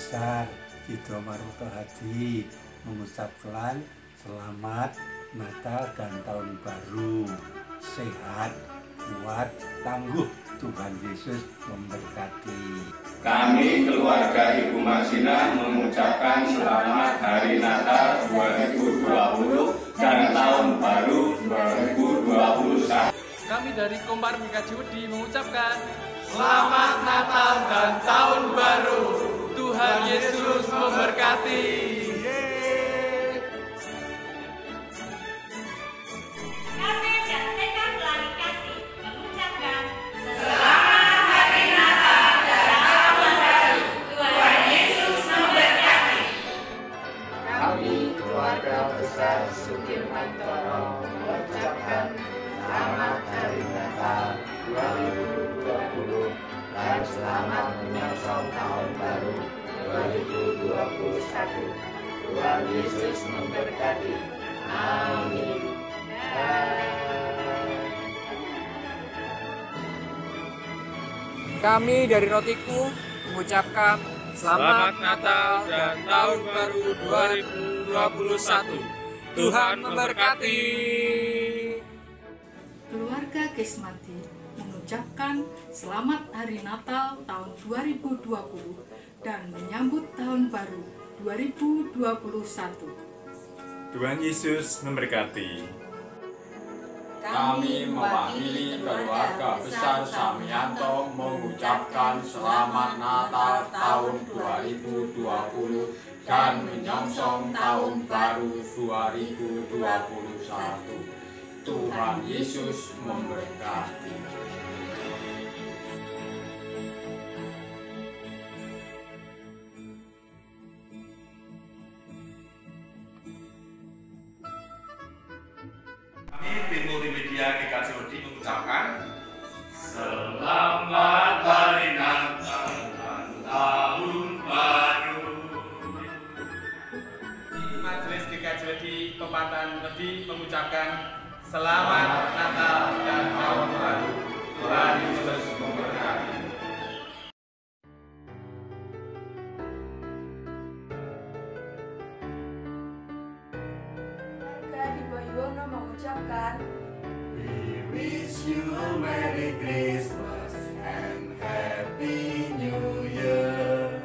besar Sido Maroto Hadi mengucapkan selamat Natal dan Tahun Baru. Sehat, kuat, tangguh, Tuhan Yesus memberkati. Kami keluarga Ibu Marsina mengucapkan selamat Hari Natal 2020 dan Tahun Baru 2021. Kami dari Kompar Mikaji Wedi mengucapkan Selamat Natal dan Tahun Baru. Tuhan Yesus memberkati. Kami dan TK Pelangi Kasih mengucapkan Selamat Hari Natal dan Tahun Baru. Tuhan Yesus memberkati. Kami keluarga besar Sukirmantoro mengucapkan Selamat Hari Natal 2020 dan selamat menyongsong Tahun Baru 2021. Tuhan Yesus memberkati. Amin. Kami dari Rotiku mengucapkan Selamat Natal dan Tahun Baru 2021. Tuhan memberkati. Keluarga Kesmati mengucapkan Selamat Hari Natal tahun 2020 dan menyambut Tahun Baru 2021. Tuhan Yesus memberkati. Kami mewakili keluarga besar Samianto mengucapkan Selamat Natal tahun 2020 dan menyongsong Tahun Baru 2021. Tuhan Yesus memberkati. Kami tim multimedia GKJ Wedi mengucapkan Selamat Hari Natal dan Tahun Baru. Majelis GKJ Wedi Kepatan Wedi mengucapkan Selamat Natal dan Tahun Baru. Tuhan Yesus memberkati. Keluarga di Boyono mengucapkan We wish you a Merry Christmas and Happy New Year.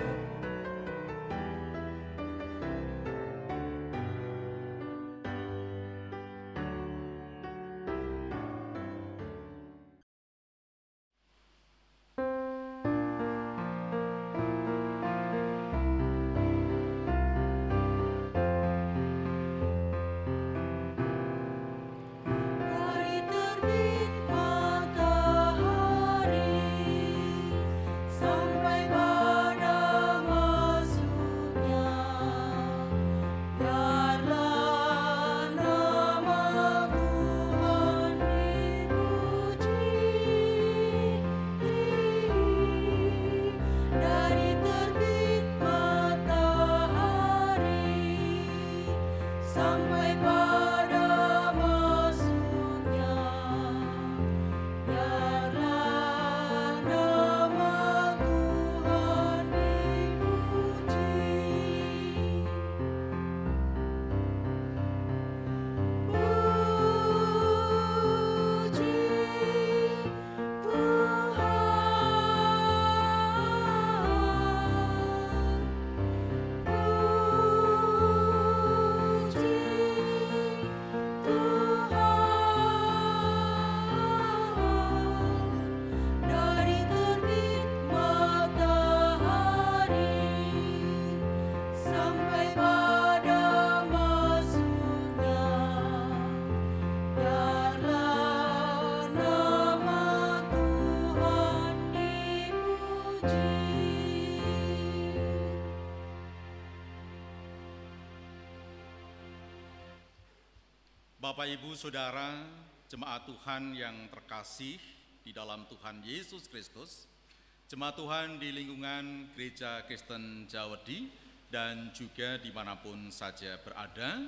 Hari terbit matahari sampai pada masuknya, biarlah nama Tuhan dipuji. Dari terbit matahari sampai pada masuknya, biarlah nama Tuhan dipuji. Puji dari terbit matahari sampai pada masuknya, biarlah nama Tuhan dipuji. Bapak Ibu Saudara, jemaat Tuhan yang terkasih di dalam Tuhan Yesus Kristus, jemaat Tuhan di lingkungan Gereja Kristen Jawedi dan juga dimanapun saja berada,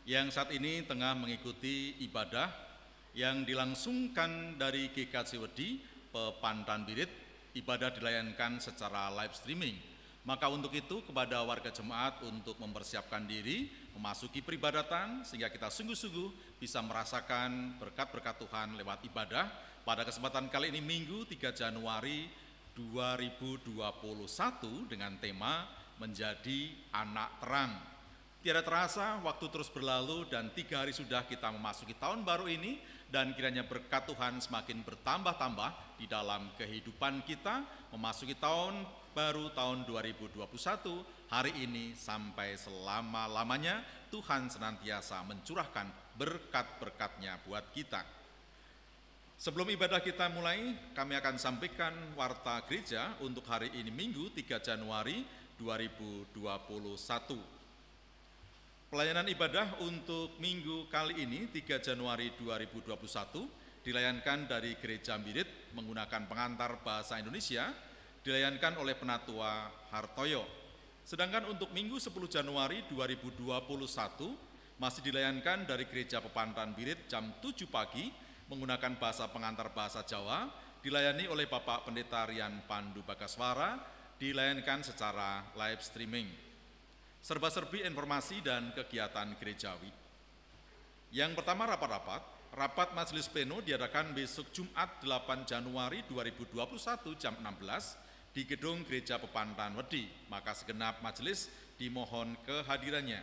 yang saat ini tengah mengikuti ibadah yang dilangsungkan dari GKJ Wedi Pepandan Birit. Ibadah dilayankan secara live streaming Maka untuk itu kepada warga jemaat untuk mempersiapkan diri, memasuki peribadatan sehingga kita sungguh-sungguh bisa merasakan berkat-berkat Tuhan lewat ibadah. Pada kesempatan kali ini Minggu 3 Januari 2021 dengan tema Menjadi Anak Terang. Tiada terasa waktu terus berlalu dan 3 hari sudah kita memasuki tahun baru ini, dan kiranya berkat Tuhan semakin bertambah-tambah di dalam kehidupan kita memasuki tahun baru tahun 2021 hari ini sampai selama-lamanya. Tuhan senantiasa mencurahkan berkat-berkat-Nya buat kita. Sebelum ibadah kita mulai, kami akan sampaikan warta gereja untuk hari ini Minggu 3 Januari 2021. Pelayanan ibadah untuk minggu kali ini 3 Januari 2021 dilayankan dari Gereja Birit menggunakan pengantar bahasa Indonesia, dilayankan oleh Penatua Hartoyo. Sedangkan untuk minggu 10 Januari 2021 masih dilayankan dari Gereja Pepantan Birit jam 7 pagi menggunakan bahasa pengantar bahasa Jawa, dilayani oleh Bapak Pendeta Rian Pandu Bagaswara, dilayankan secara live streaming. Serba-serbi informasi dan kegiatan gerejawi. Yang pertama rapat majelis pleno diadakan besok Jumat 8 Januari 2021 jam 16 di gedung Gereja Pepantan Wedi, maka segenap majelis dimohon kehadirannya.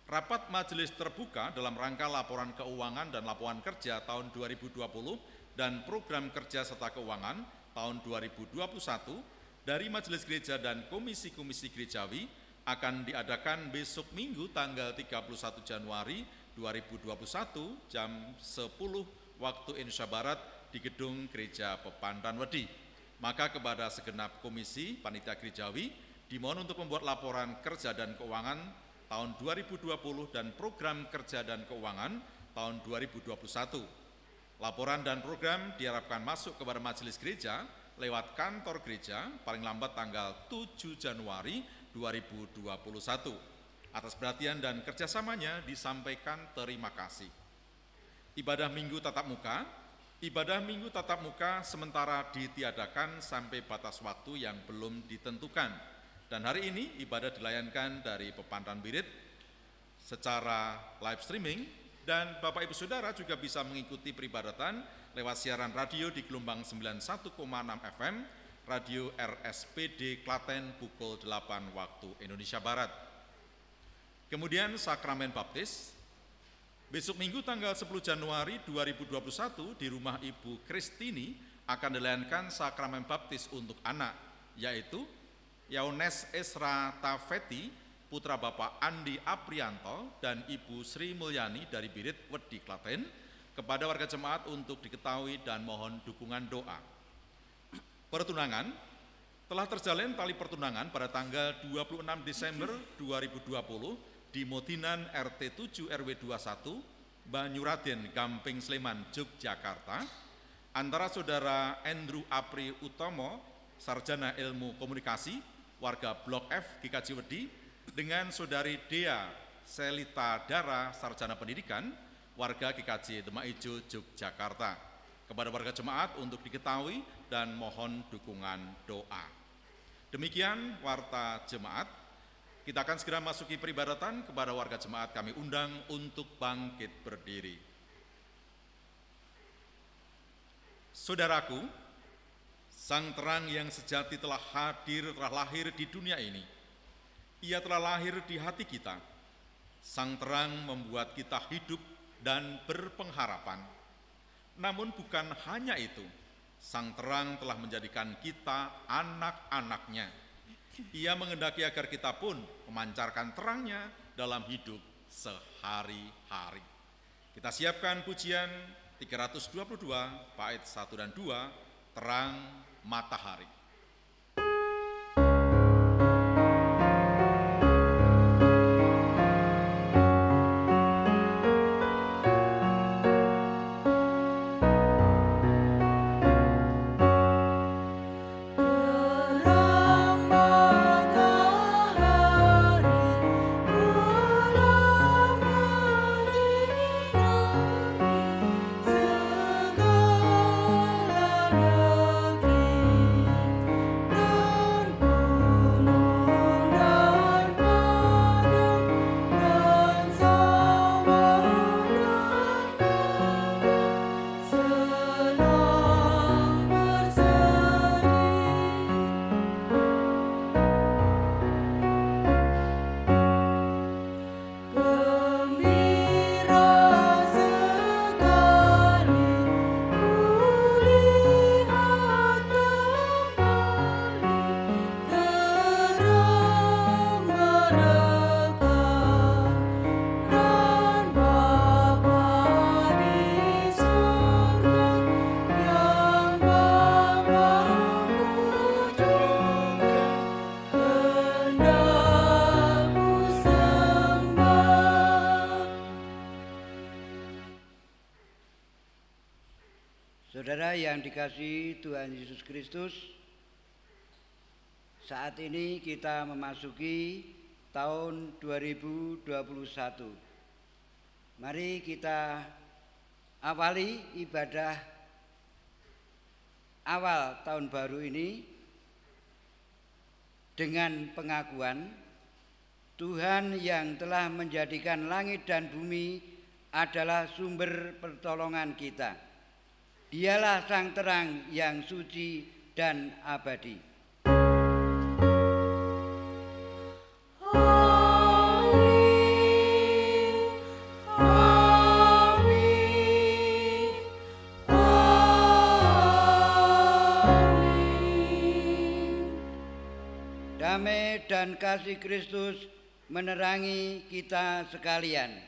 Rapat majelis terbuka dalam rangka laporan keuangan dan laporan kerja tahun 2020 dan program kerja serta keuangan tahun 2021 dari majelis gereja dan komisi-komisi gerejawi akan diadakan besok Minggu tanggal 31 Januari 2021 jam 10 waktu Indonesia Barat di gedung Gereja Pepantan Wedi. Maka kepada segenap komisi panitia gerejawi dimohon untuk membuat laporan kerja dan keuangan tahun 2020 dan program kerja dan keuangan tahun 2021. Laporan dan program diharapkan masuk kepada majelis gereja lewat kantor gereja paling lambat tanggal 7 Januari 2021. Atas perhatian dan kerjasamanya disampaikan terima kasih. Ibadah minggu tatap muka sementara ditiadakan sampai batas waktu yang belum ditentukan. Dan hari ini ibadah dilayankan dari Pepantan Birit secara live streaming, dan Bapak Ibu Saudara juga bisa mengikuti peribadatan lewat siaran radio di gelombang 91,6 FM, Radio RSPD Klaten pukul 8 waktu Indonesia Barat. Kemudian sakramen baptis. Besok Minggu tanggal 10 Januari 2021 di rumah Ibu Kristini akan dilayankan sakramen baptis untuk anak, yaitu Yones Esra Tafeti, putra Bapak Andi Aprianto dan Ibu Sri Mulyani dari Birit Wedi Klaten, kepada warga jemaat untuk diketahui dan mohon dukungan doa. Pertunangan. Telah terjalin tali pertunangan pada tanggal 26 Desember 2020 di Motinan RT 7 RW 21 Banyuraden, Gamping Sleman, Yogyakarta, antara Saudara Andrew Apri Utomo, Sarjana Ilmu Komunikasi, warga Blok F GKJ Wedi, dengan Saudari Dea Selita Dara, Sarjana Pendidikan, warga GKJ Demak Ijo, Yogyakarta. Kepada warga jemaat untuk diketahui dan mohon dukungan doa. Demikian warta jemaat. Kita akan segera masuki peribadatan. Kepada warga jemaat kami undang untuk bangkit berdiri. Saudaraku, Sang Terang yang sejati telah lahir di dunia ini. Ia telah lahir di hati kita. Sang Terang membuat kita hidup dan berpengharapan. Namun bukan hanya itu, Sang Terang telah menjadikan kita anak-anaknya. Ia menghendaki agar kita pun memancarkan terangnya dalam hidup sehari-hari. Kita siapkan pujian 322, bait 1 dan 2, Terang Matahari. Segala negeri Saudara yang dikasihi Tuhan Yesus Kristus, saat ini kita memasuki tahun 2021. Mari kita awali ibadah awal tahun baru ini dengan pengakuan Tuhan yang telah menjadikan langit dan bumi adalah sumber pertolongan kita. Dialah sang terang yang suci dan abadi. Damai dan kasih Kristus menerangi kita sekalian,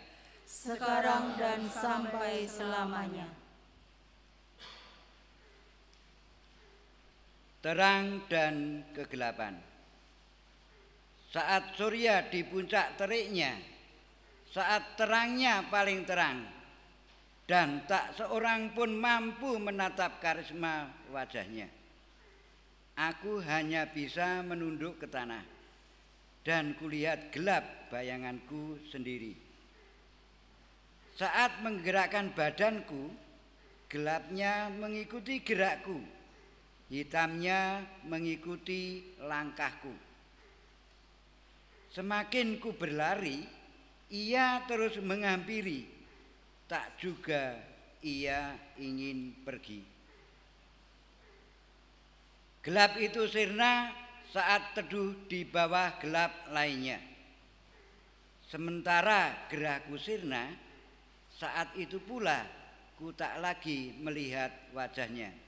sekarang dan sampai selamanya. Terang dan kegelapan. Saat surya di puncak teriknya, saat terangnya paling terang, dan tak seorang pun mampu menatap karisma wajahnya, aku hanya bisa menunduk ke tanah dan kulihat gelap bayanganku sendiri. Saat menggerakkan badanku, gelapnya mengikuti gerakku, hitamnya mengikuti langkahku. Semakin ku berlari, ia terus menghampiri, tak juga ia ingin pergi. Gelap itu sirna saat teduh di bawah gelap lainnya. Sementara gerahku sirna, saat itu pula ku tak lagi melihat wajahnya.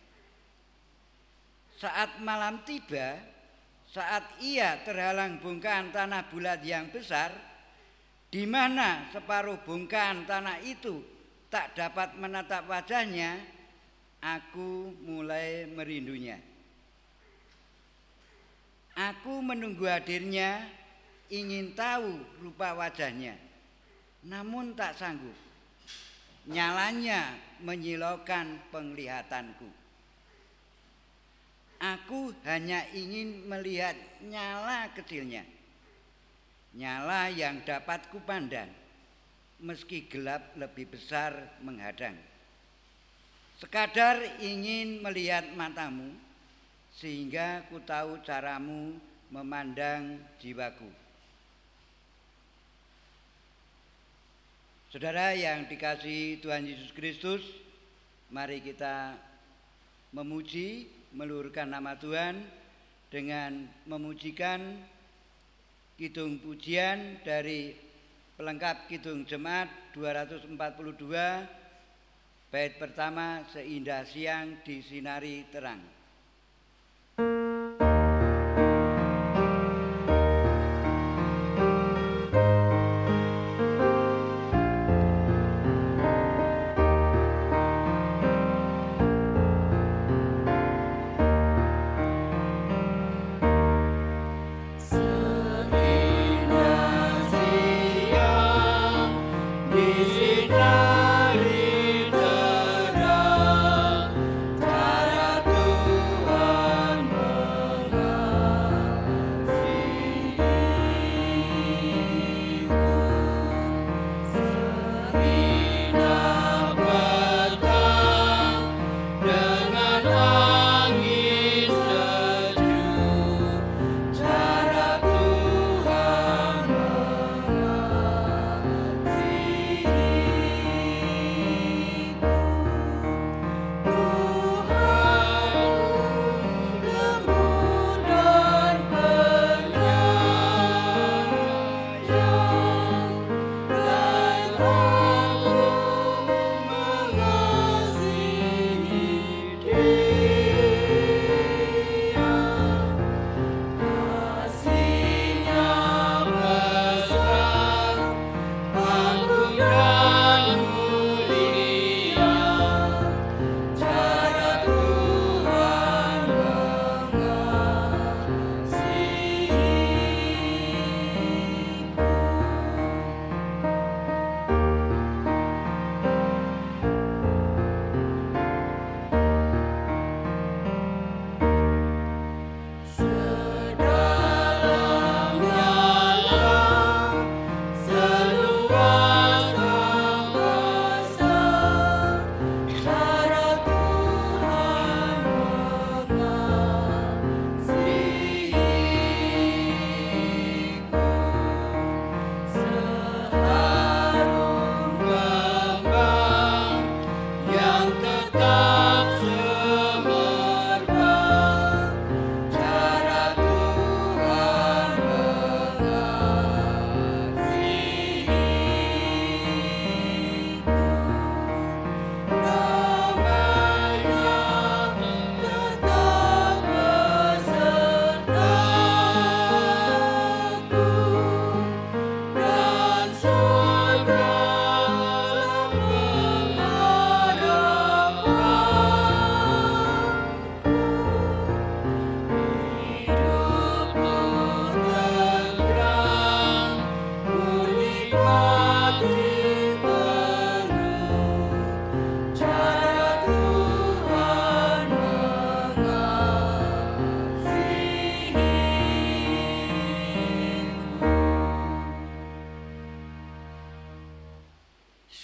Saat malam tiba, saat ia terhalang bongkahan tanah bulat yang besar, di mana separuh bongkahan tanah itu tak dapat menatap wajahnya, aku mulai merindunya. Aku menunggu hadirnya, ingin tahu rupa wajahnya, namun tak sanggup. Nyalanya menyilaukan penglihatanku. Aku hanya ingin melihat nyala kecilnya, nyala yang dapat kupandang, meski gelap lebih besar menghadang. Sekadar ingin melihat matamu, sehingga ku tahu caramu memandang jiwaku. Saudara yang dikasihi Tuhan Yesus Kristus, mari kita memuji, meluhurkan nama Tuhan dengan memujikan kidung pujian dari pelengkap kidung jemaat 242, bait pertama, seindah siang disinari terang. Disinari terang, cara Tuhan.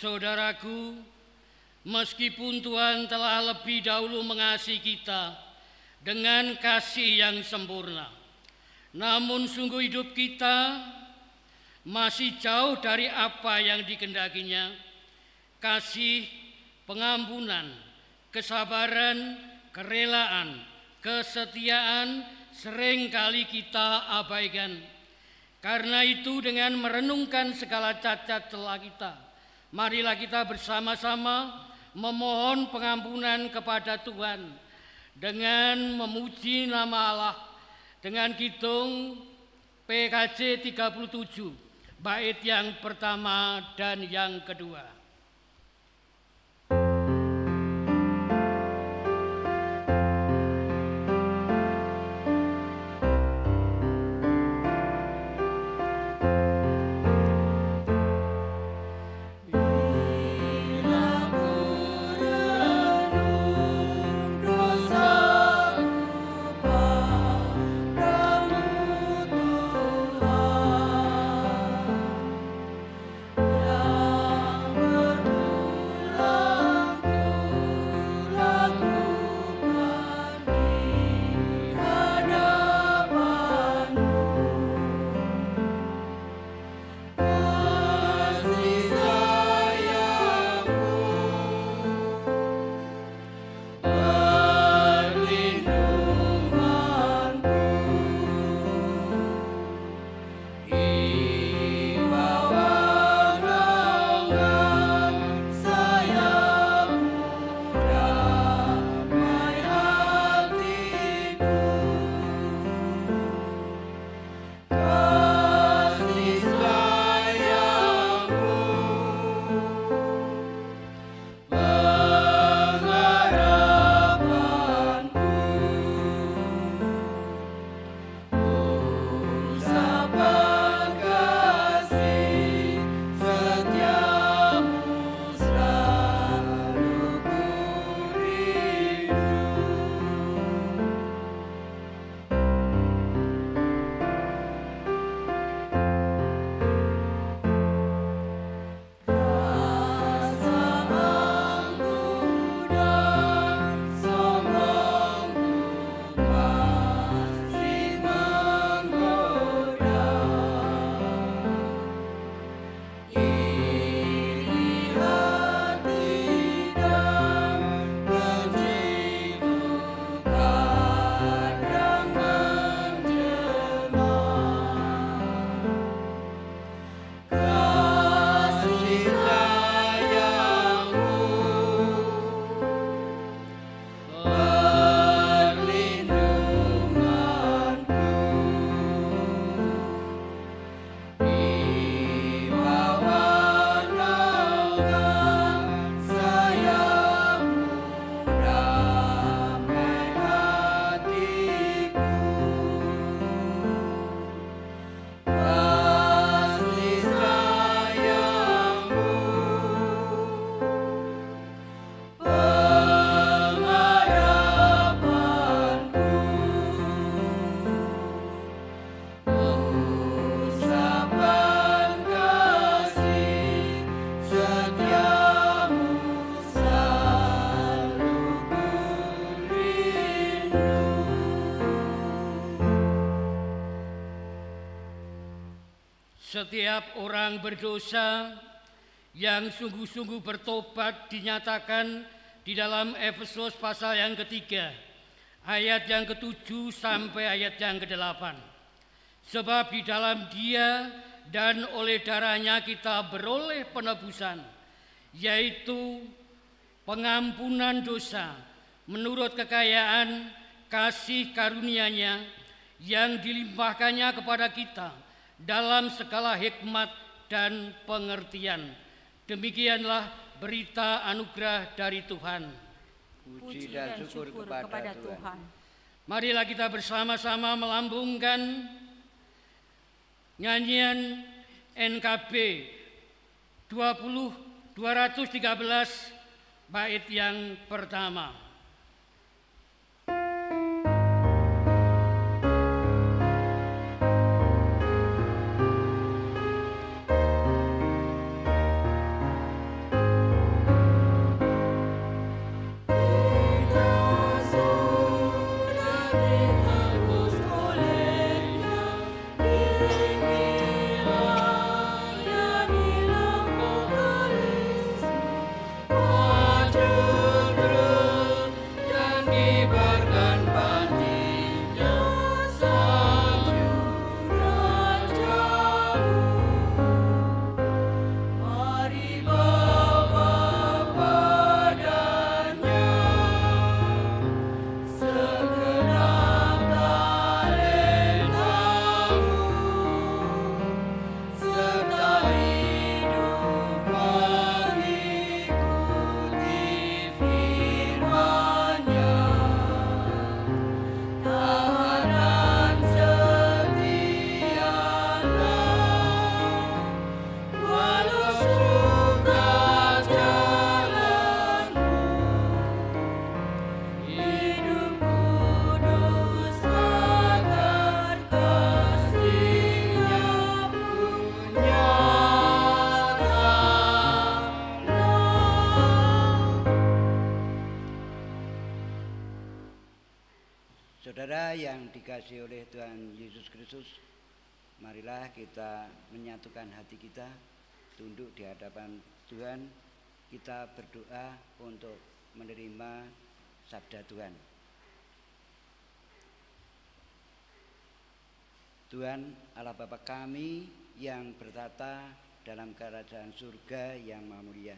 Saudaraku, meskipun Tuhan telah lebih dahulu mengasihi kita dengan kasih yang sempurna, namun sungguh hidup kita masih jauh dari apa yang dikehendakinya. Kasih, pengampunan, kesabaran, kerelaan, kesetiaan seringkali kita abaikan. Karena itu dengan merenungkan segala cacat celah kita, marilah kita bersama-sama memohon pengampunan kepada Tuhan dengan memuji nama Allah dengan kidung PKJ 37 bait yang pertama dan yang kedua. Setiap orang berdosa yang sungguh-sungguh bertobat dinyatakan di dalam Efesus pasal yang ketiga, ayat yang ke-7 sampai ayat yang ke-8. Sebab di dalam Dia dan oleh darahnya kita beroleh penebusan, yaitu pengampunan dosa menurut kekayaan kasih karunia-Nya yang dilimpahkannya kepada kita dalam segala hikmat dan pengertian. Demikianlah berita anugerah dari Tuhan. Puji dan syukur kepada Tuhan. Marilah kita bersama-sama melambungkan nyanyian NKB 213 bait yang pertama. saudara yang dikasihi oleh Tuhan Yesus Kristus, marilah kita menyatukan hati kita, tunduk di hadapan Tuhan, kita berdoa untuk menerima sabda Tuhan. Tuhan Allah Bapa kami yang bertata dalam kerajaan surga yang maha mulia,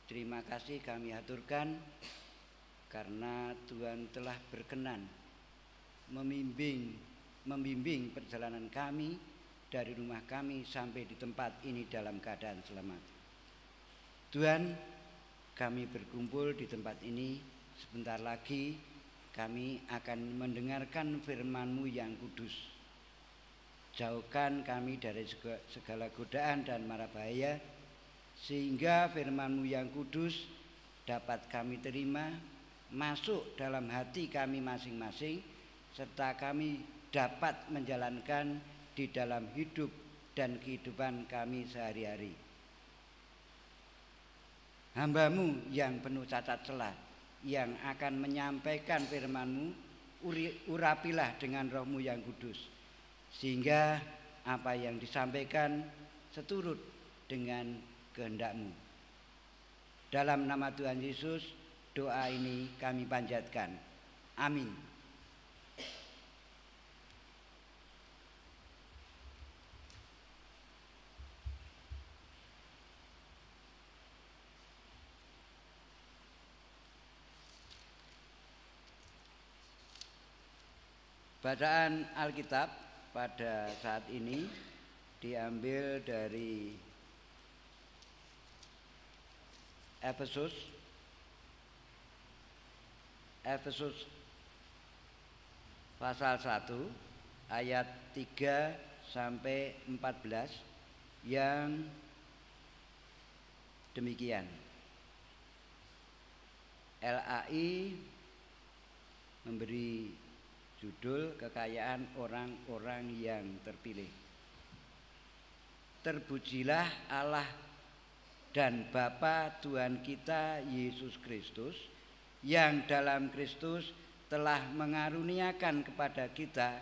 terima kasih kami haturkan karena Tuhan telah berkenan membimbing perjalanan kami dari rumah kami sampai di tempat ini dalam keadaan selamat. Tuhan, kami berkumpul di tempat ini, sebentar lagi kami akan mendengarkan firman-Mu yang kudus. Jauhkan kami dari segala godaan dan mara bahaya, sehingga firman-Mu yang kudus dapat kami terima, masuk dalam hati kami masing-masing, serta kami dapat menjalankan di dalam hidup dan kehidupan kami sehari-hari. Hamba-Mu yang penuh cacat celah, yang akan menyampaikan firman-Mu, urapilah dengan Roh-Mu yang kudus, sehingga apa yang disampaikan seturut dengan kehendak-Mu. Dalam nama Tuhan Yesus, doa ini kami panjatkan. Amin. Bacaan Alkitab pada saat ini diambil dari Efesus pasal 1 ayat 3 sampai 14 yang demikian. LAI memberi judul kekayaan orang-orang yang terpilih. Terpujilah Allah dan Bapa Tuhan kita Yesus Kristus, yang dalam Kristus telah mengaruniakan kepada kita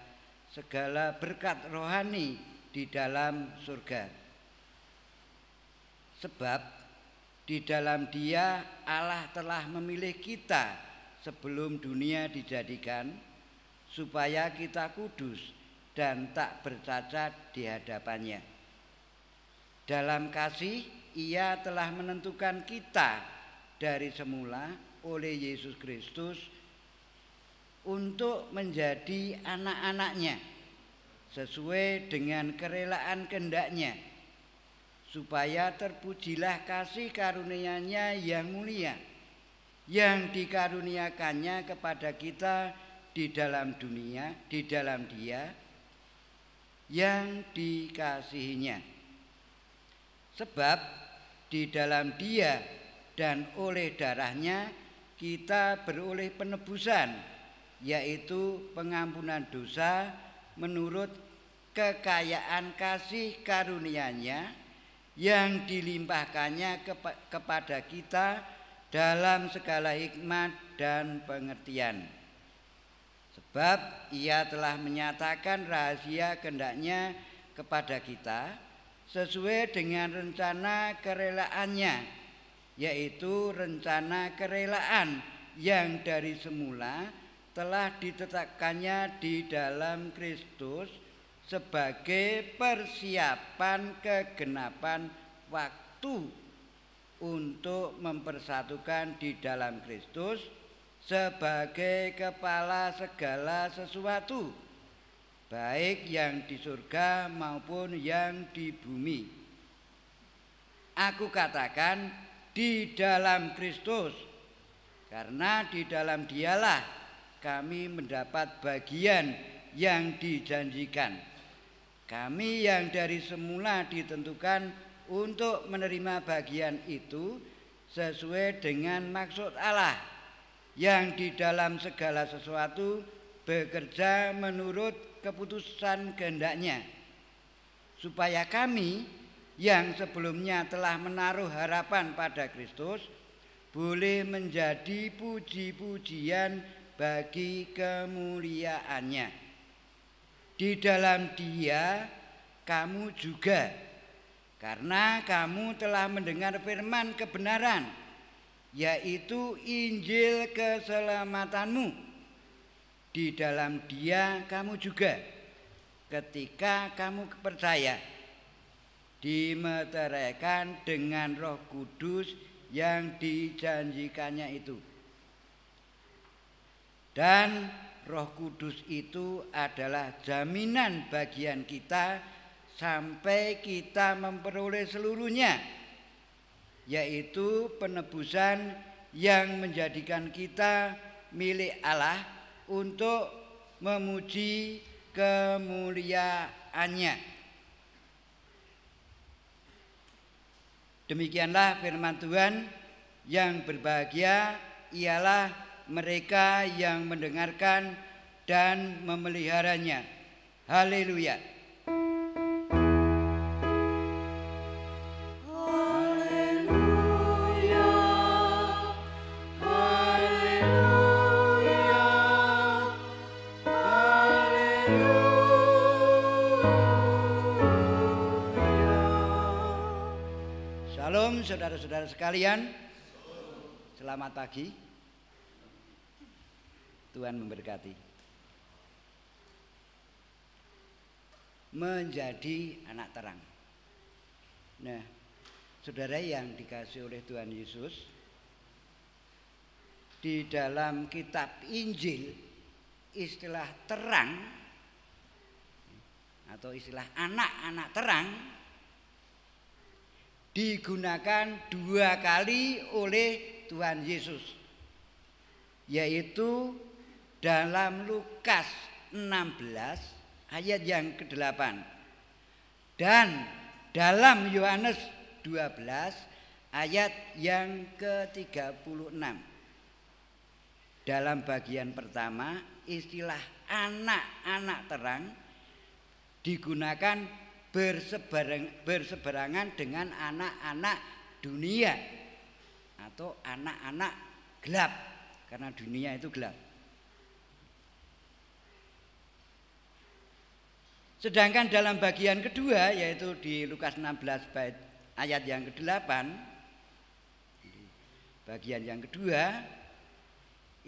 segala berkat rohani di dalam surga. Sebab di dalam Dia Allah telah memilih kita sebelum dunia dijadikan, supaya kita kudus dan tak bercacat di hadapannya. Dalam kasih Ia telah menentukan kita dari semula oleh Yesus Kristus untuk menjadi anak-anaknya sesuai dengan kerelaan kehendak-Nya, supaya terpujilah kasih karunia-Nya yang mulia yang dikaruniakannya kepada kita di dalam dunia, di dalam Dia yang dikasihinya. Sebab di dalam Dia dan oleh darah-Nya kita beroleh penebusan, yaitu pengampunan dosa menurut kekayaan kasih karunia-Nya yang dilimpahkannya kepada kita dalam segala hikmat dan pengertian. Sebab Ia telah menyatakan rahasia kehendak-Nya kepada kita sesuai dengan rencana kerelaan-Nya, yaitu rencana kerelaan yang dari semula telah ditetapkannya di dalam Kristus sebagai persiapan kegenapan waktu untuk mempersatukan di dalam Kristus sebagai kepala segala sesuatu, baik yang di surga maupun yang di bumi. Aku katakan di dalam Kristus, karena di dalam Dialah kami mendapat bagian yang dijanjikan. Kami yang dari semula ditentukan untuk menerima bagian itu sesuai dengan maksud Allah, yang di dalam segala sesuatu bekerja menurut keputusan kehendak-Nya, supaya kami yang sebelumnya telah menaruh harapan pada Kristus boleh menjadi puji-pujian bagi kemuliaannya. Di dalam Dia kamu juga, karena kamu telah mendengar firman kebenaran, yaitu Injil keselamatanmu. Di dalam Dia kamu juga, ketika kamu percaya, dimeteraikan dengan Roh Kudus yang dijanjikannya itu. Dan Roh Kudus itu adalah jaminan bagian kita sampai kita memperoleh seluruhnya, yaitu penebusan yang menjadikan kita milik Allah untuk memuji kemuliaannya. Demikianlah firman Tuhan. Yang berbahagia ialah mereka yang mendengarkan dan memeliharanya. Haleluya. Shalom saudara-saudara sekalian. Selamat pagi. Tuhan memberkati. Menjadi anak terang. Nah, saudara yang dikasihi oleh Tuhan Yesus, di dalam kitab Injil istilah terang atau istilah anak-anak terang digunakan 2 kali oleh Tuhan Yesus, yaitu dalam Lukas 16 ayat yang ke-8 dan dalam Yohanes 12 ayat yang ke-36. Dalam bagian pertama, istilah anak-anak terang digunakan berseberangan dengan anak-anak dunia atau anak-anak gelap, karena dunia itu gelap. Sedangkan dalam bagian kedua, yaitu di Lukas 16 ayat yang ke-8, bagian yang kedua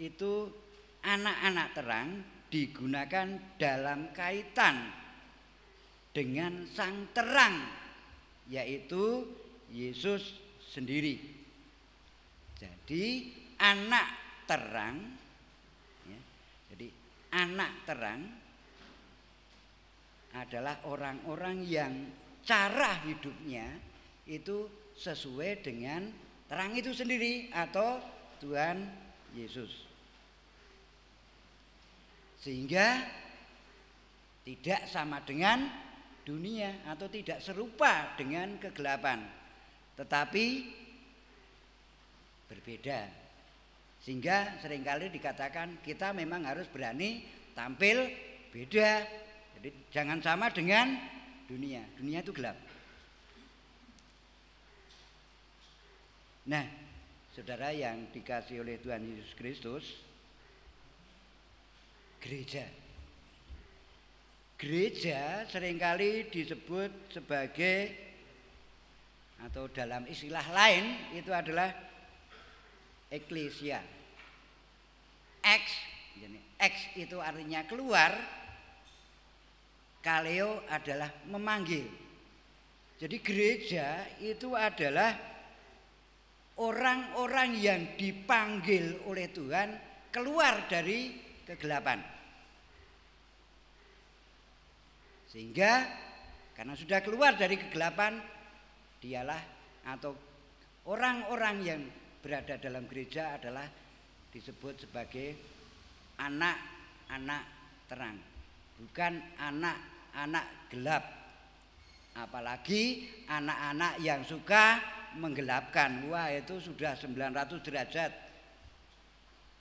itu anak-anak terang digunakan dalam kaitan dengan sang terang, yaitu Yesus sendiri. Jadi anak terang, ya, jadi anak terang adalah orang-orang yang cara hidupnya itu sesuai dengan terang itu sendiri atau Tuhan Yesus, sehingga tidak sama dengan dunia atau tidak serupa dengan kegelapan, tetapi berbeda. Sehingga seringkali dikatakan kita memang harus berani tampil beda. Jadi jangan sama dengan dunia. Dunia itu gelap. Nah, saudara yang dikasihi oleh Tuhan Yesus Kristus, Gereja seringkali disebut sebagai, atau dalam istilah lain itu adalah eklesia. Ex itu artinya keluar, kaleo adalah memanggil. Jadi gereja itu adalah orang-orang yang dipanggil oleh Tuhan keluar dari kegelapan. Sehingga karena sudah keluar dari kegelapan, dialah atau orang-orang yang berada dalam gereja adalah disebut sebagai anak-anak terang, bukan anak-anak gelap. Apalagi anak-anak yang suka menggelapkan. Wah, itu sudah 900 derajat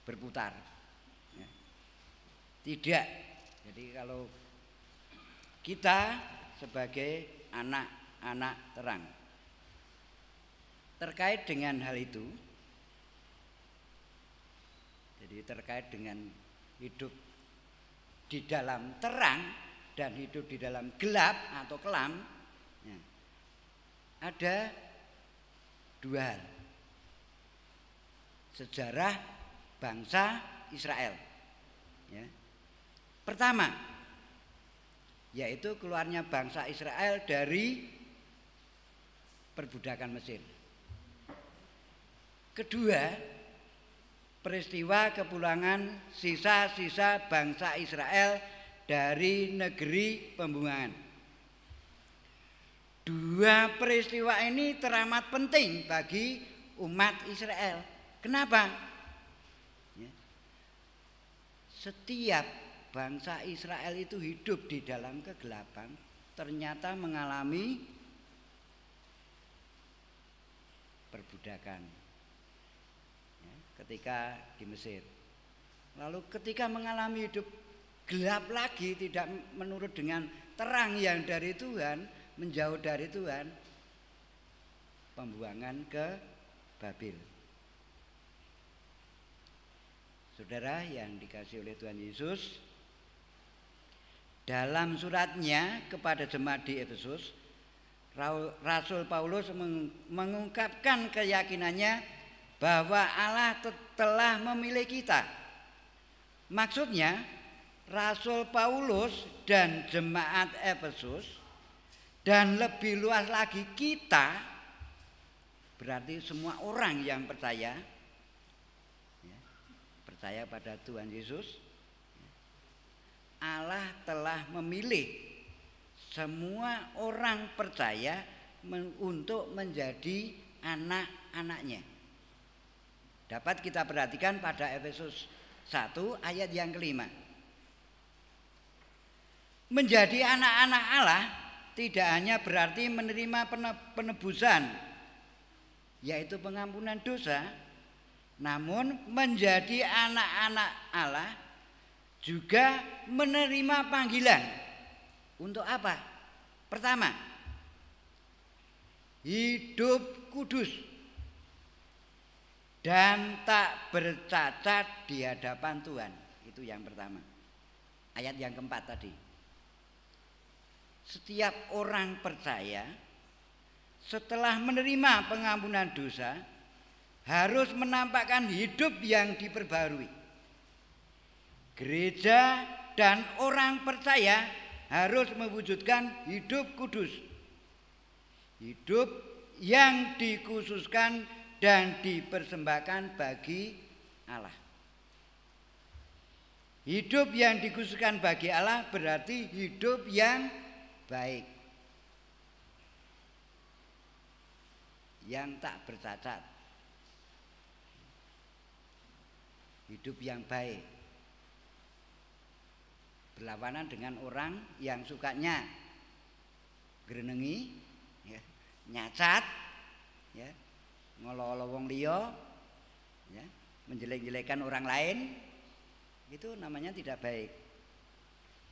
berputar. Tidak. Jadi kalau kita sebagai anak-anak terang, terkait dengan hal itu, Jadi terkait dengan hidup di dalam terang dan hidup di dalam gelap atau kelam, ya, ada dua hal. Sejarah bangsa Israel. Ya. Pertama, yaitu keluarnya bangsa Israel dari perbudakan Mesir. Kedua, peristiwa kepulangan sisa-sisa bangsa Israel dari negeri pembuangan. Dua peristiwa ini teramat penting bagi umat Israel. Kenapa? Ya. Setiap bangsa Israel itu hidup di dalam kegelapan, ternyata mengalami perbudakan ya, ketika di Mesir. Lalu ketika mengalami hidup gelap lagi, tidak menurut dengan terang yang dari Tuhan, menjauh dari Tuhan, pembuangan ke Babil. Saudara yang dikasihi oleh Tuhan Yesus, dalam suratnya kepada jemaat di Efesus, Rasul Paulus mengungkapkan keyakinannya bahwa Allah telah memilih kita. Maksudnya, Rasul Paulus dan jemaat Efesus, dan lebih luas lagi kita, berarti semua orang yang percaya pada Tuhan Yesus, Allah telah memilih semua orang percaya untuk menjadi anak-anaknya. Dapat kita perhatikan pada Efesus 1 ayat yang kelima. Menjadi anak-anak Allah tidak hanya berarti menerima penebusan, yaitu pengampunan dosa, namun menjadi anak-anak Allah juga menerima panggilan. Untuk apa? Pertama, hidup kudus dan tak bercacat di hadapan Tuhan. Itu yang pertama. Ayat yang keempat tadi. Setiap orang percaya setelah menerima pengampunan dosa harus menampakkan hidup yang diperbarui. Gereja dan orang percaya harus mewujudkan hidup kudus, hidup yang dikhususkan dan dipersembahkan bagi Allah. Hidup yang dikhususkan bagi Allah berarti hidup yang baik, yang tak bercacat. Hidup yang baik berlawanan dengan orang yang sukanya grenengi, ya, nyacat, ya, ngolo-olo wong liya, ya, menjelek-jelekan orang lain. Itu namanya tidak baik.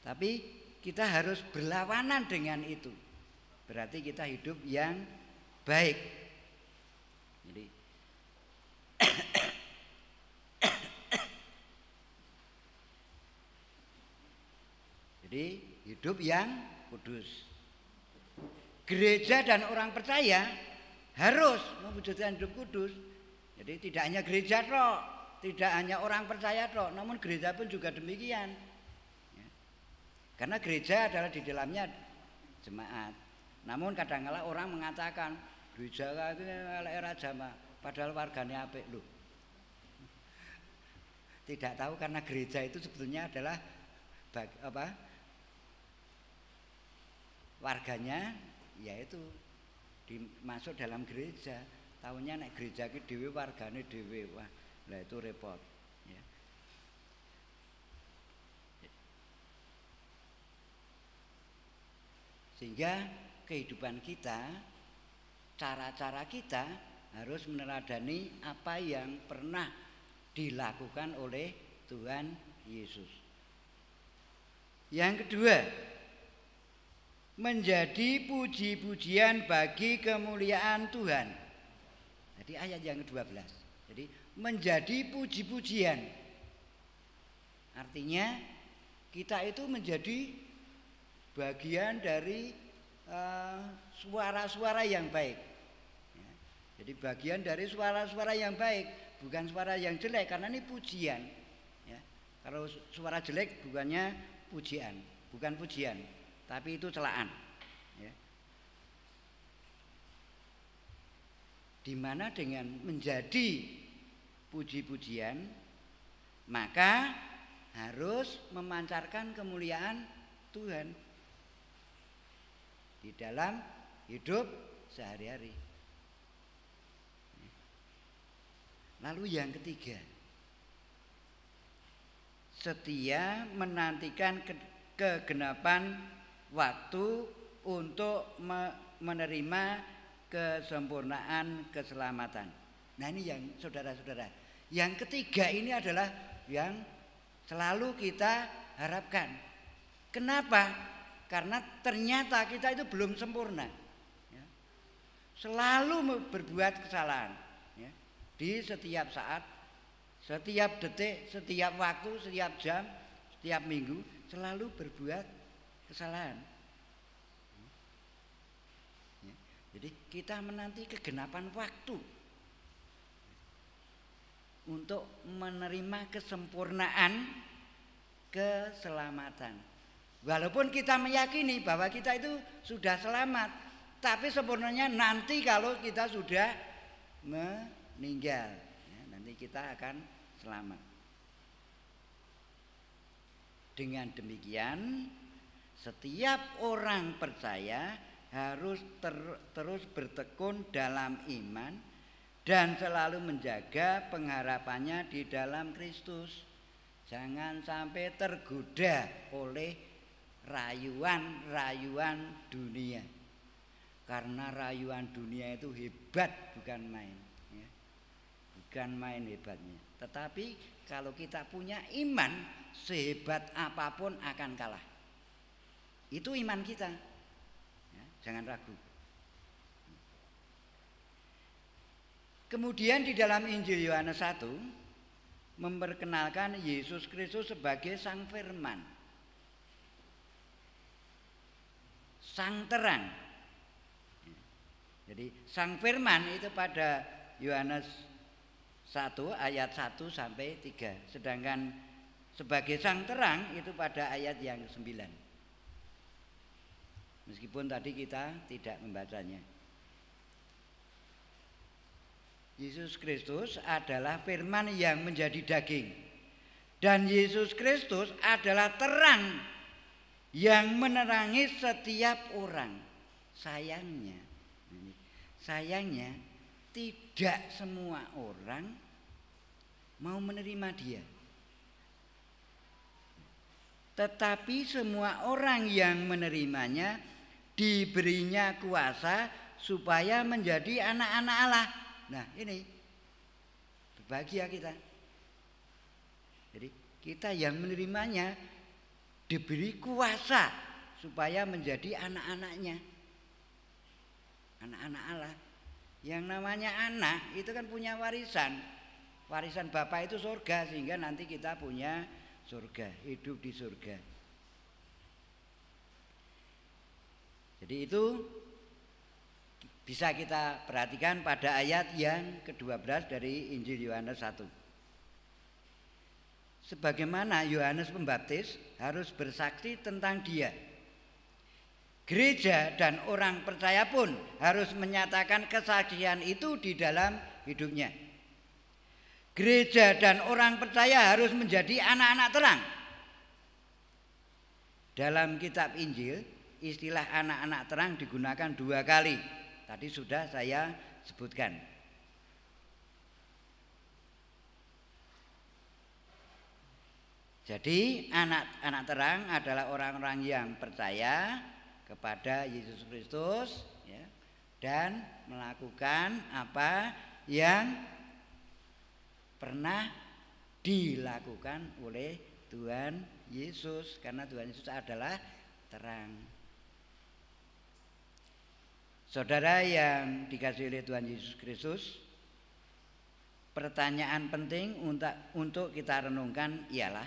Tapi kita harus berlawanan dengan itu. Berarti kita hidup yang baik. Jadi hidup yang kudus. Gereja dan orang percaya harus mewujudkan hidup kudus. Jadi tidak hanya gereja tok, tidak hanya orang percaya tok, namun gereja pun juga demikian. Ya. Karena gereja adalah di dalamnya jemaat. Namun kadang-kala orang mengatakan gereja itu era jamaah, padahal warganya apik loh. Tidak tahu karena gereja itu sebetulnya adalah warganya, yaitu dimasuk dalam gereja. Tahunya nek gereja ki dhewe wargane dhewe. Wah, lah itu repot, ya. Sehingga kehidupan kita, cara-cara kita harus meneladani apa yang pernah dilakukan oleh Tuhan Yesus. Yang kedua, menjadi puji-pujian bagi kemuliaan Tuhan. Jadi ayat yang ke-12. Jadi menjadi puji-pujian Artinya kita itu menjadi bagian dari suara-suara yang baik. Ya. Jadi bagian dari suara-suara yang baik, bukan suara yang jelek, karena ini pujian. Ya. Kalau suara jelek bukannya pujian, bukan pujian, tapi itu celaan. Ya. Dimana dengan menjadi puji-pujian, maka harus memancarkan kemuliaan Tuhan di dalam hidup sehari-hari. Lalu yang ketiga, setia menantikan kegenapan waktu untuk menerima kesempurnaan keselamatan. Nah ini yang saudara-saudara, yang ketiga ini adalah yang selalu kita harapkan. Kenapa? Karena ternyata kita itu belum sempurna. Ya. Selalu berbuat kesalahan. Ya. Di setiap saat, setiap detik, setiap waktu, setiap jam, setiap minggu, selalu berbuat kesalahan. Ya. Jadi kita menanti kegenapan waktu untuk menerima kesempurnaan keselamatan. Walaupun kita meyakini bahwa kita itu sudah selamat, tapi sempurnanya nanti kalau kita sudah meninggal, ya, nanti kita akan selamat. Dengan demikian, setiap orang percaya harus terus bertekun dalam iman dan selalu menjaga pengharapannya di dalam Kristus. Jangan sampai tergoda oleh rayuan-rayuan dunia. Karena rayuan dunia itu hebat, bukan main. Ya. Bukan main hebatnya. Tetapi kalau kita punya iman, sehebat apapun akan kalah. Itu iman kita. Ya, jangan ragu. Kemudian di dalam Injil Yohanes 1 memperkenalkan Yesus Kristus sebagai Sang Firman, Sang Terang. Jadi Sang Firman itu pada Yohanes 1 ayat 1 sampai 3. Sedangkan sebagai Sang Terang itu pada ayat yang 9. Meskipun tadi kita tidak membacanya. Yesus Kristus adalah firman yang menjadi daging. Dan Yesus Kristus adalah terang yang menerangi setiap orang. Sayangnya tidak semua orang mau menerima dia. Tetapi semua orang yang menerimanya diberinya kuasa supaya menjadi anak-anak Allah. Nah ini berbahagia kita. Jadi kita yang menerimanya diberi kuasa supaya menjadi anak-anaknya, anak-anak Allah. Yang namanya anak itu kan punya warisan. Warisan Bapa itu surga, sehingga nanti kita punya surga, hidup di surga. Jadi itu bisa kita perhatikan pada ayat yang ke-12 dari Injil Yohanes 1. Sebagaimana Yohanes Pembaptis harus bersaksi tentang dia, gereja dan orang percaya pun harus menyatakan kesaksian itu di dalam hidupnya. Gereja dan orang percaya harus menjadi anak-anak terang. Dalam kitab Injil, istilah anak-anak terang digunakan 2 kali. Tadi sudah saya sebutkan. Jadi anak-anak terang adalah orang-orang yang percaya kepada Yesus Kristus, ya, dan melakukan apa yang pernah dilakukan oleh Tuhan Yesus, karena Tuhan Yesus adalah terang. Saudara yang dikasihi oleh Tuhan Yesus Kristus, pertanyaan penting untuk kita renungkan ialah,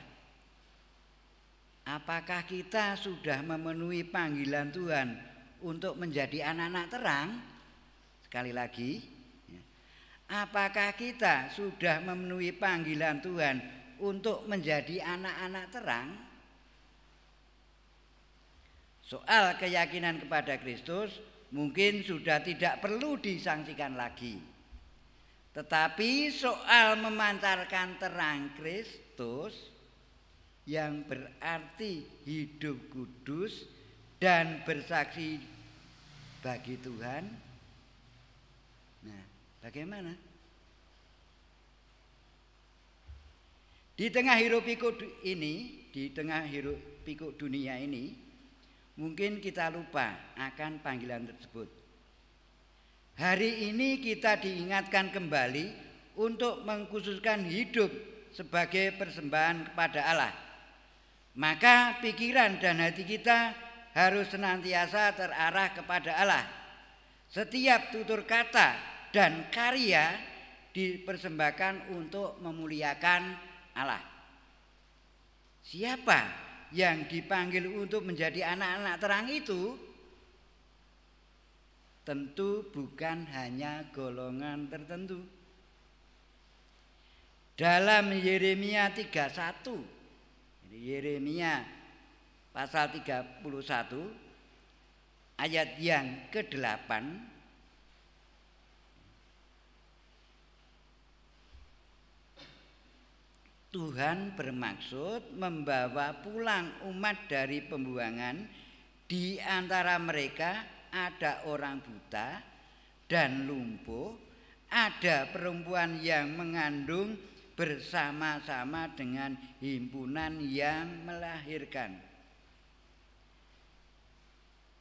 apakah kita sudah memenuhi panggilan Tuhan untuk menjadi anak-anak terang? Sekali lagi, apakah kita sudah memenuhi panggilan Tuhan untuk menjadi anak-anak terang? Soal keyakinan kepada Kristus mungkin sudah tidak perlu disangsikan lagi. Tetapi soal memancarkan terang Kristus yang berarti hidup kudus dan bersaksi bagi Tuhan. Nah, bagaimana? Di tengah hiruk pikuk ini, di tengah hiruk pikuk dunia ini, mungkin kita lupa akan panggilan tersebut. Hari ini kita diingatkan kembali untuk mengkhususkan hidup sebagai persembahan kepada Allah. Maka pikiran dan hati kita harus senantiasa terarah kepada Allah. Setiap tutur kata dan karya dipersembahkan untuk memuliakan Allah. Siapa yang dipanggil untuk menjadi anak-anak terang itu? Tentu bukan hanya golongan tertentu. Dalam Yeremia 31, Yeremia pasal 31 ayat yang ke-8, Tuhan bermaksud membawa pulang umat dari pembuangan. Di antara mereka ada orang buta dan lumpuh, ada perempuan yang mengandung bersama-sama dengan himpunan yang melahirkan.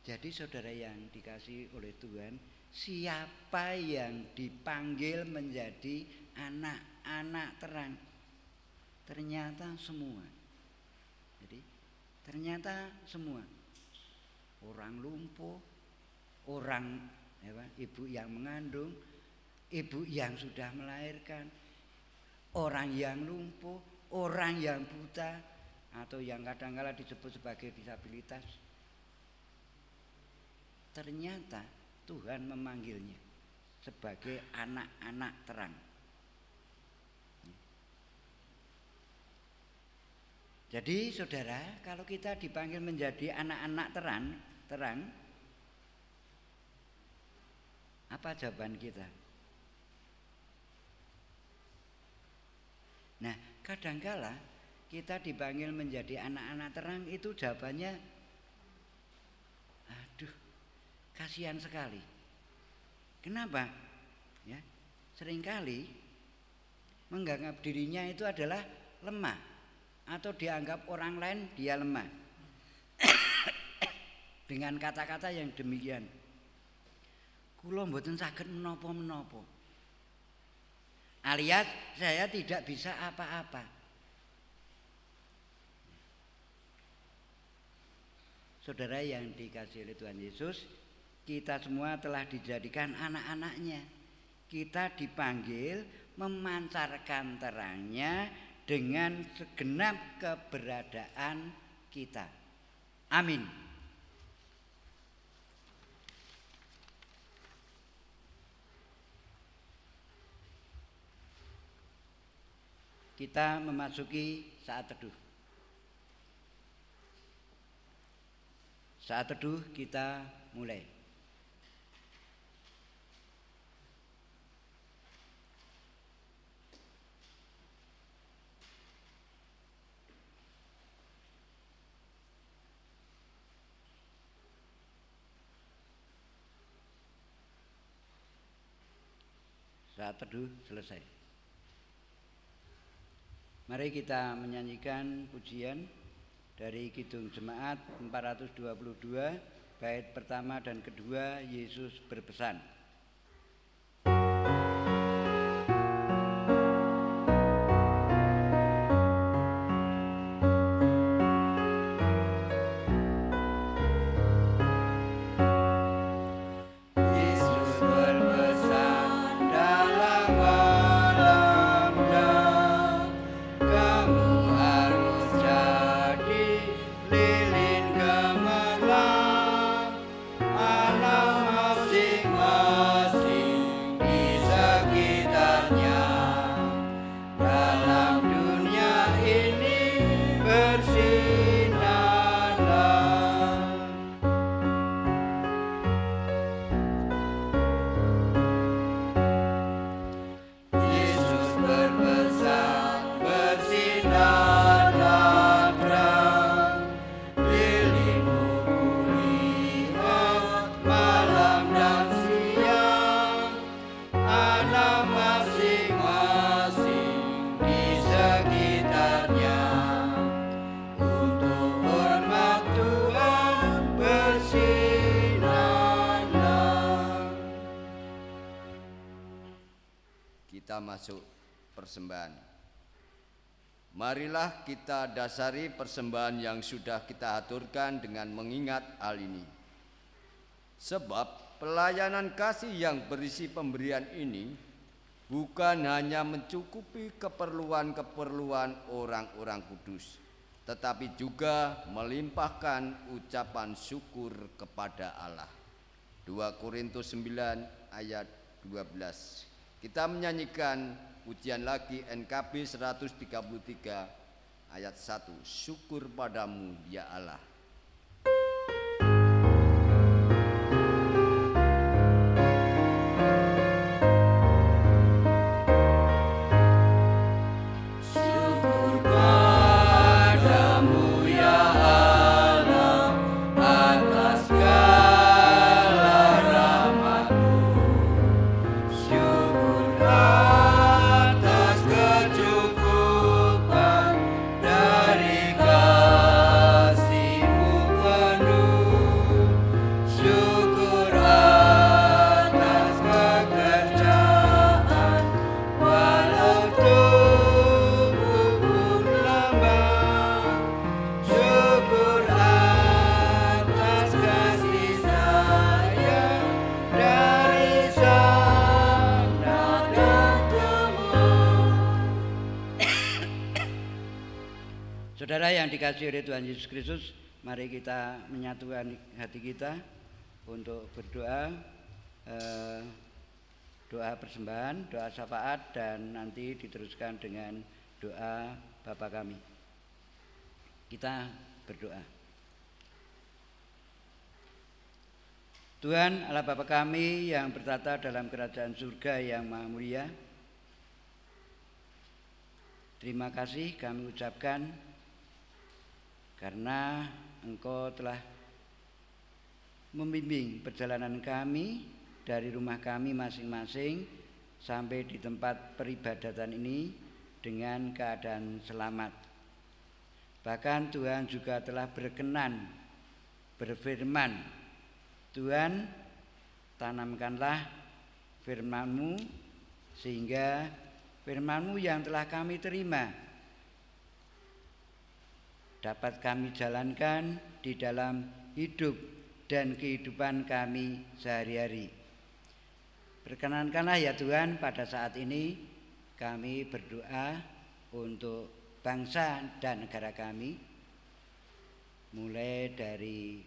Jadi saudara yang dikasihi oleh Tuhan, siapa yang dipanggil menjadi anak-anak terang? Ternyata semua. Jadi ternyata semua. Orang lumpuh, orang ibu yang mengandung, ibu yang sudah melahirkan, orang yang lumpuh, orang yang buta, atau yang kadang-kala disebut sebagai disabilitas. Ternyata Tuhan memanggilnya sebagai anak-anak terang. Jadi saudara, kalau kita dipanggil menjadi anak-anak terang, apa jawaban kita? Nah, kadangkala kita dipanggil menjadi anak-anak terang itu jawabannya, aduh, kasihan sekali. Kenapa? Ya, seringkali menganggap dirinya itu adalah lemah, atau dianggap orang lain dia lemah. Dengan kata-kata yang demikian, kula mboten saged menapa-menapa, alias saya tidak bisa apa-apa. Saudara yang dikasihi oleh Tuhan Yesus, kita semua telah dijadikan anak-anaknya. Kita dipanggil memancarkan terangnya dengan segenap keberadaan kita. Amin. Kita memasuki saat teduh. Saat teduh kita mulai. Saat teduh selesai. Mari kita menyanyikan pujian dari Kidung Jemaat 422, bait pertama dan kedua, Yesus berpesan. kita masuk persembahan. Marilah kita dasari persembahan yang sudah kita aturkan dengan mengingat hal ini. Sebab pelayanan kasih yang berisi pemberian ini bukan hanya mencukupi keperluan-keperluan orang-orang kudus, tetapi juga melimpahkan ucapan syukur kepada Allah. 2 Korintus 9 ayat 12. Kita menyanyikan pujian lagi NKB 133 ayat 1. Syukur padamu ya Allah. Saudara yang dikasihi oleh Tuhan Yesus Kristus, mari kita menyatukan hati kita untuk berdoa, doa persembahan, doa syafaat, dan nanti diteruskan dengan doa Bapa kami. Kita berdoa. Tuhan Allah Bapa kami yang bertata dalam kerajaan surga yang maha mulia, terima kasih kami ucapkan karena Engkau telah membimbing perjalanan kami dari rumah kami masing-masing sampai di tempat peribadatan ini dengan keadaan selamat. Bahkan Tuhan juga telah berkenan berfirman, Tuhan tanamkanlah firman-Mu sehingga firman-Mu yang telah kami terima dapat kami jalankan di dalam hidup dan kehidupan kami sehari-hari. Perkenankanlah ya Tuhan, pada saat ini kami berdoa untuk bangsa dan negara kami, mulai dari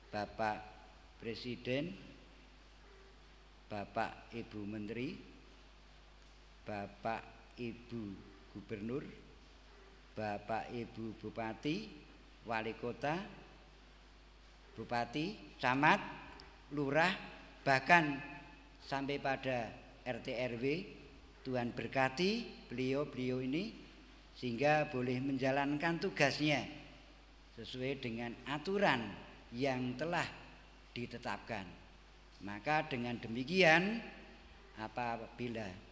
Bapak Presiden, Bapak Ibu Menteri, Bapak Ibu Gubernur, Bapak Ibu Bupati, Wali Kota, Bupati, Camat, Lurah, bahkan sampai pada RT RW. Tuhan berkati beliau-beliau ini sehingga boleh menjalankan tugasnya sesuai dengan aturan yang telah ditetapkan. Maka dengan demikian apabila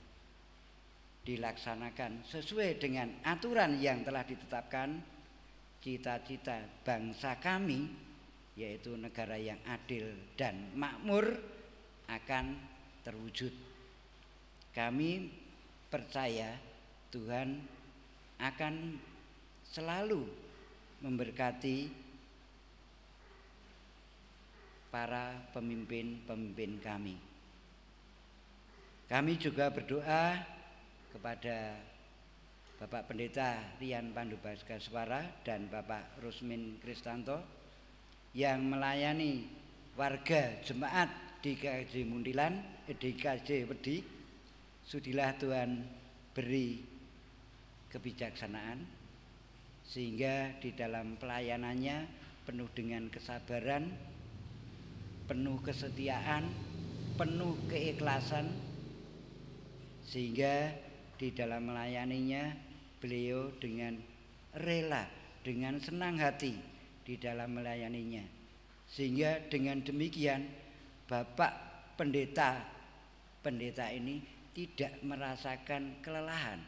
dilaksanakan sesuai dengan aturan yang telah ditetapkan, cita-cita bangsa kami yaitu negara yang adil dan makmur akan terwujud. Kami percaya Tuhan akan selalu memberkati para pemimpin-pemimpin kami. Kami juga berdoa kepada Bapak Pendeta Rian Pandu Baskaswara dan Bapak Rusmin Kristanto yang melayani warga jemaat di GKJ Muntilan, di GKJ Wedi. Sudilah Tuhan beri kebijaksanaan sehingga di dalam pelayanannya penuh dengan kesabaran, penuh kesetiaan, penuh keikhlasan, sehingga di dalam melayaninya beliau dengan rela, dengan senang hati di dalam melayaninya. Sehingga dengan demikian Bapak Pendeta ini tidak merasakan kelelahan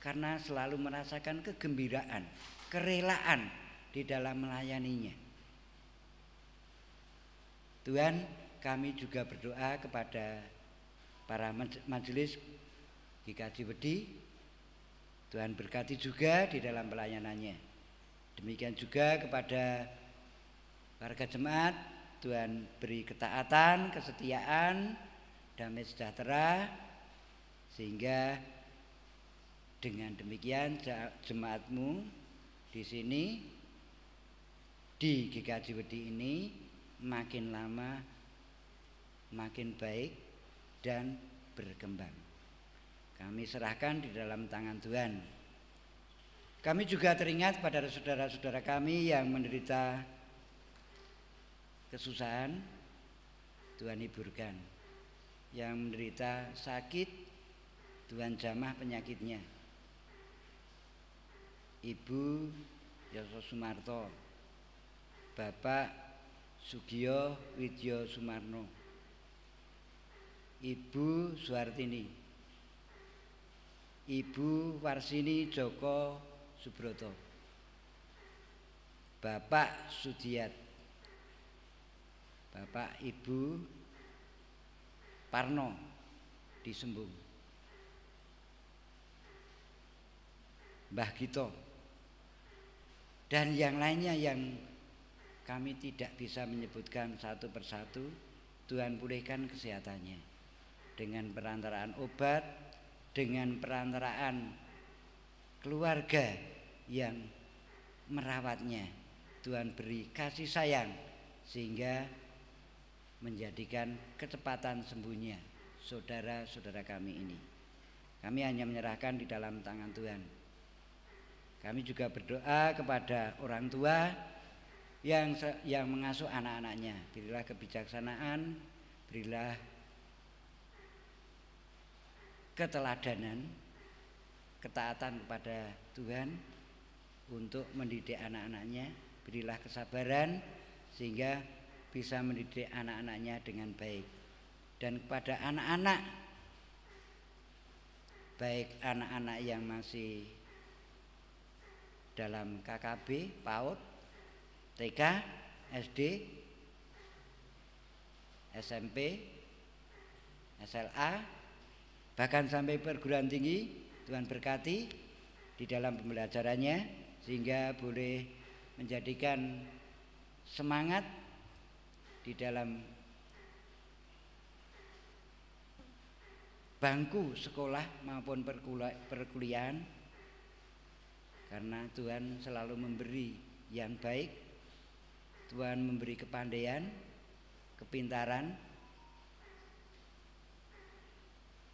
karena selalu merasakan kegembiraan, kerelaan di dalam melayaninya. Tuhan, kami juga berdoa kepada para majelis GKJ Wedi. Tuhan berkati juga di dalam pelayanannya. Demikian juga kepada warga jemaat, Tuhan beri ketaatan, kesetiaan, damai sejahtera, sehingga dengan demikian jemaatmu di sini di GKJ Wedi ini makin lama makin baik dan berkembang. Kami serahkan di dalam tangan Tuhan. Kami juga teringat pada saudara-saudara kami yang menderita kesusahan, Tuhan hiburkan. Yang menderita sakit, Tuhan jamah penyakitnya. Ibu Yoso Sumarto, Bapak Sugiyo Widyo Sumarno, Ibu Suhartini, Ibu Warsini Joko Subroto, Bapak Sudiat, Bapak Ibu Parno di Sembung, Mbah Gito, dan yang lainnya yang kami tidak bisa menyebutkan satu persatu. Tuhan pulihkan kesehatannya dengan perantaraan obat, dengan perantaraan keluarga yang merawatnya. Tuhan beri kasih sayang sehingga menjadikan kecepatan sembuhnya saudara-saudara kami ini. Kami hanya menyerahkan di dalam tangan Tuhan. Kami juga berdoa kepada orang tua yang mengasuh anak-anaknya. Berilah kebijaksanaan, berilah keteladanan, ketaatan kepada Tuhan untuk mendidik anak-anaknya. Berilah kesabaran sehingga bisa mendidik anak-anaknya dengan baik. Dan kepada anak-anak, baik anak-anak yang masih dalam KKB, PAUD, TK, SD, SMP, SLA, bahkan sampai perguruan tinggi. Tuhan berkati di dalam pembelajarannya sehingga boleh menjadikan semangat di dalam bangku sekolah maupun perkuliahan, karena Tuhan selalu memberi yang baik. Tuhan memberi kepandaian, kepintaran,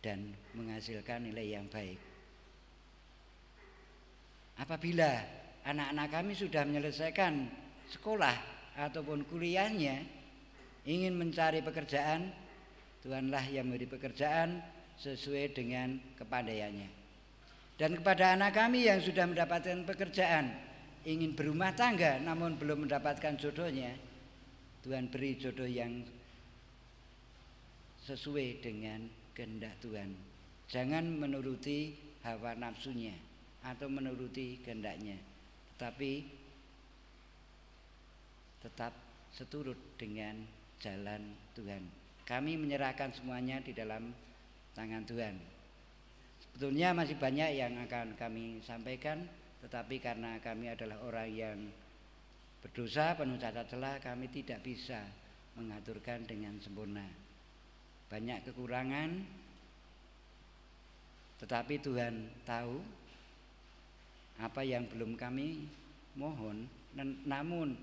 dan menghasilkan nilai yang baik. Apabila anak-anak kami sudah menyelesaikan sekolah ataupun kuliahnya, ingin mencari pekerjaan, Tuhanlah yang memberi pekerjaan sesuai dengan kepandaiannya. Dan kepada anak kami yang sudah mendapatkan pekerjaan, ingin berumah tangga namun belum mendapatkan jodohnya, Tuhan beri jodoh yang sesuai dengan kehendak Tuhan. Jangan menuruti hawa nafsunya atau menuruti kehendaknya, tapi tetap seturut dengan jalan Tuhan. Kami menyerahkan semuanya di dalam tangan Tuhan. Sebetulnya masih banyak yang akan kami sampaikan, tetapi karena kami adalah orang yang berdosa, penuh cacat celah, kami tidak bisa mengaturkan dengan sempurna. Banyak kekurangan, tetapi Tuhan tahu apa yang belum kami mohon, namun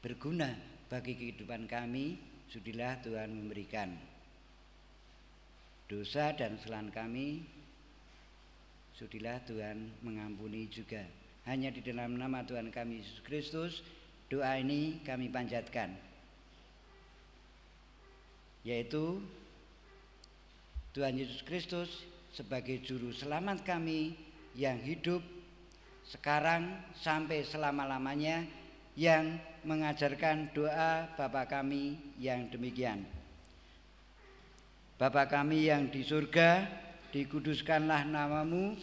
berguna bagi kehidupan kami, sudilah Tuhan memberikan. Dosa dan kesalahan kami, sudilah Tuhan mengampuni juga. Hanya di dalam nama Tuhan kami Yesus Kristus, doa ini kami panjatkan, yaitu Tuhan Yesus Kristus sebagai juru selamat kami yang hidup sekarang sampai selama-lamanya, yang mengajarkan doa Bapa kami yang demikian. Bapa kami yang di surga, dikuduskanlah namamu,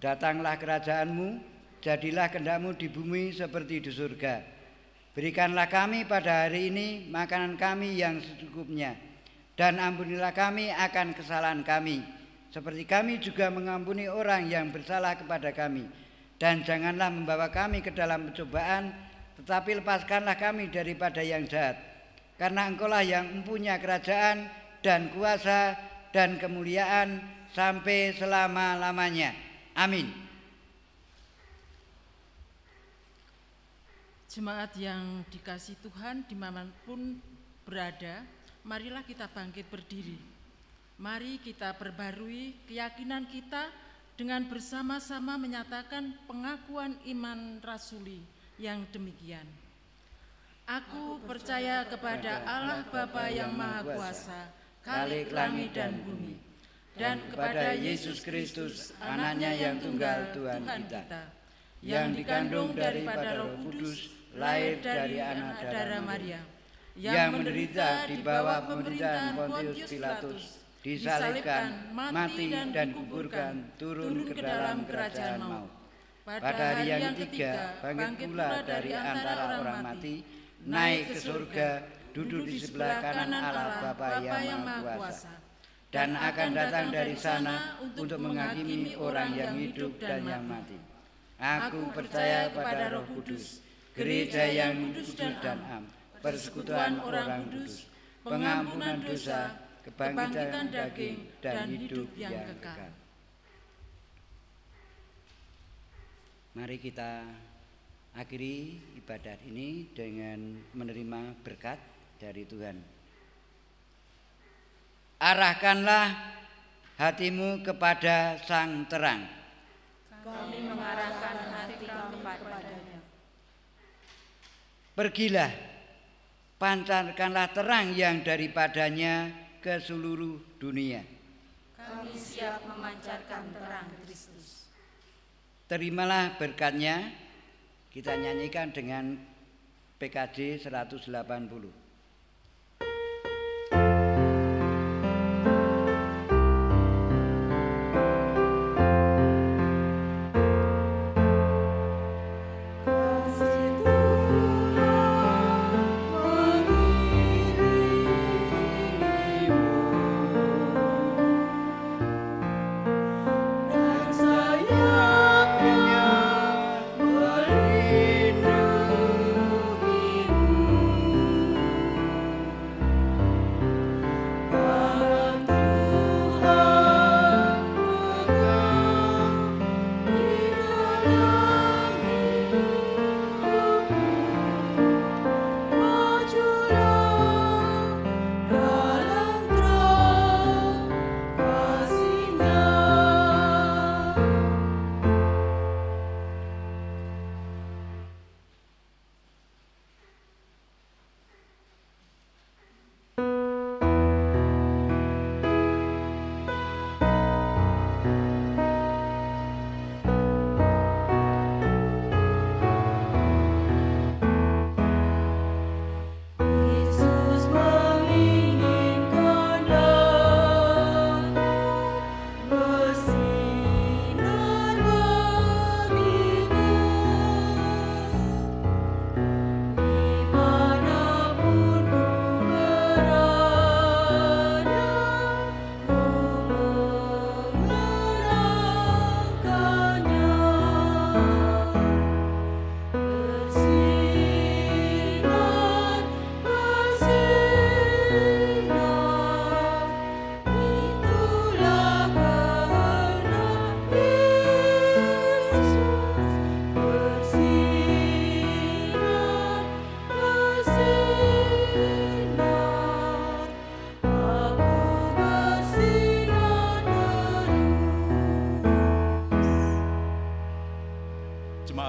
datanglah kerajaanmu, jadilah kehendakmu di bumi seperti di surga. Berikanlah kami pada hari ini makanan kami yang secukupnya, Dan ampunilah kami akan kesalahan kami, seperti kami juga mengampuni orang yang bersalah kepada kami. Dan janganlah membawa kami ke dalam pencobaan, tetapi lepaskanlah kami daripada yang jahat. Karena Engkaulah yang mempunyai kerajaan dan kuasa dan kemuliaan sampai selama-lamanya. Amin. Jemaat yang dikasihi Tuhan dimanapun berada, marilah kita bangkit berdiri. Mari kita perbarui keyakinan kita dengan bersama-sama menyatakan pengakuan iman rasuli yang demikian. Aku percaya kepada Allah Bapa yang Maha Kuasa, Khalik langit dan bumi, dan kepada Yesus Kristus, anaknya yang tunggal Tuhan kita, yang dikandung daripada Roh Kudus, lahir dari anak darah Maria, yang menderita di bawah pemerintahan Pontius Pilatus, disalibkan, mati dan dikuburkan, turun ke dalam kerajaan maut. Pada hari yang ketiga, bangkit pula dari antara orang mati, naik ke surga, duduk di sebelah kanan Allah Bapa yang Maha Kuasa, dan akan datang dari sana untuk menghakimi orang yang hidup dan yang mati. Aku percaya pada Roh Kudus, gereja yang kudus dan am, persekutuan orang kudus, pengampunan dosa, kebangkitan daging, dan hidup yang kekal. Mari kita akhiri ibadat ini dengan menerima berkat dari Tuhan. Arahkanlah hatimu kepada Sang Terang. Kami mengarahkan hati kepadanya. Pergilah, pancarkanlah terang yang daripadanya ke seluruh dunia. Kami siap memancarkan terang Kristus. Terimalah berkatnya. Kita nyanyikan dengan PKJ 180.